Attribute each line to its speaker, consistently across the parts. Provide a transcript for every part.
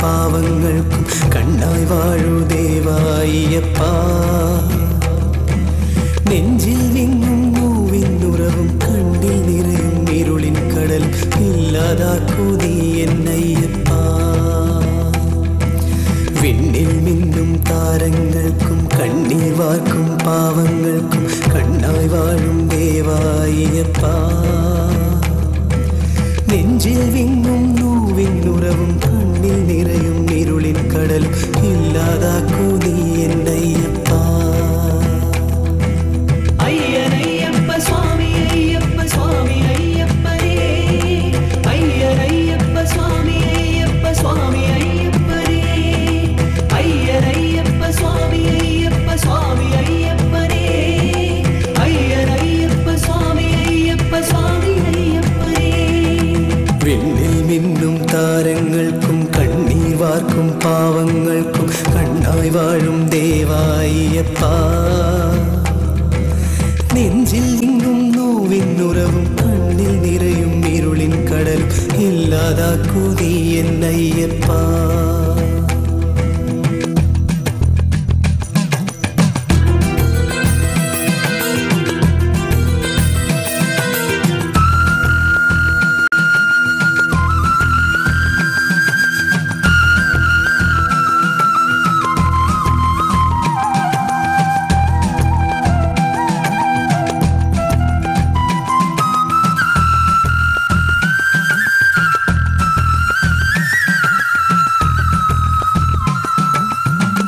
Speaker 1: പാവങ്ങൾക്കും കണ്ണായി വാഴൂ ദേവായ്യപ്പാ. നെഞ്ചിൽ വിങ്ങും നോവിന്നുറവും കണ്ണിൽ നിറയും ഇരുളിൻ കടൽ ഇല്ലാതാക്കൂ നീ എന്നയ്യപ്പാ. വിണ്ണിൽ മിന്നും താരങ്ങൾക്കും കണ്ണീർ വാർക്കും പാവങ്ങൾക്കും കണ്ണായി വാഴും ദേവായ്യപ്പാ. നെഞ്ചിൽ വിങ്ങും നോവിന്നുറവും കണ്ണിൽ നിറയും ഇരുളിൻ കടൽ ഇല്ലാതാക്കൂ നീ എന്നയ്യപ്പാ.
Speaker 2: അയ്യനയ്യപ്പ സ്വാമി അയ്യപ്പ സ്വാമി അയ്യപ്പനേ. അയ്യനയ്യപ്പ സ്വാമി അയ്യപ്പ സ്വാമി അയ്യപ്പനേ. അയ്യനയ്യപ്പ സ്വാമി അയ്യപ്പ സ്വാമി അയ്യപ്പനേ. അയ്യനയ്യപ്പ സ്വാമി അയ്യപ്പ സ്വാമി അയ്യപ്പനേ.
Speaker 1: വിണ്ണിൽ മിന്നും താരങ്ങൾക്കും കണ്ണീർ വാർക്കും പാവങ്ങൾക്കും കണ്ണായി വാഴും ദേവായ്യപ്പാ. നെഞ്ചിൽ ഇങ്ങും നോവിന്നുറവും കണ്ണിൽ നിറയും ഇരുളിൻ കടലും ഇല്ലാതാക്കൂ നീ എന്നയ്യപ്പാ.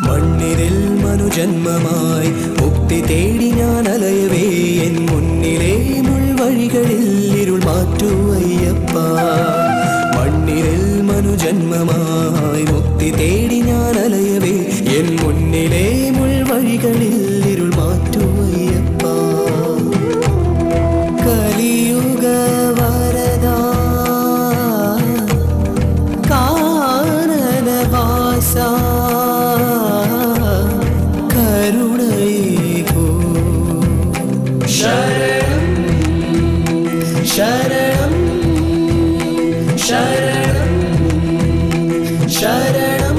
Speaker 1: മണ്ണിരിൽ മനുജന്മമായി മുക്തി തേടി ഞാൻ അലയവേ എൻ മുന്നിലെ മുൾവഴികളിൽ ഇരുൾ മാറ്റൂ അയ്യപ്പാ. മണ്ണിരിൽ മനുജന്മമായി മുക്തി തേടി ഞാൻ അലയവേ എൻ മുന്നിലെ മുൾവഴികളിൽ ഇരുൾ മാറ്റൂ അയ്യപ്പാ. കലിയുഗ വരദാ കാനനവാസാ കരുണയേകൂ. ശരണം ശരണം ശരണം ശരണം.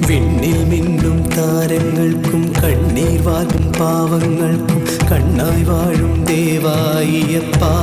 Speaker 1: വിണ്ണിൽ മിന്നും താരങ്ങൾക്കും കണ്ണീർ വാഴും പാവങ്ങൾക്കും കണ്ണായി വാഴും ദേവായ്യപ്പാ.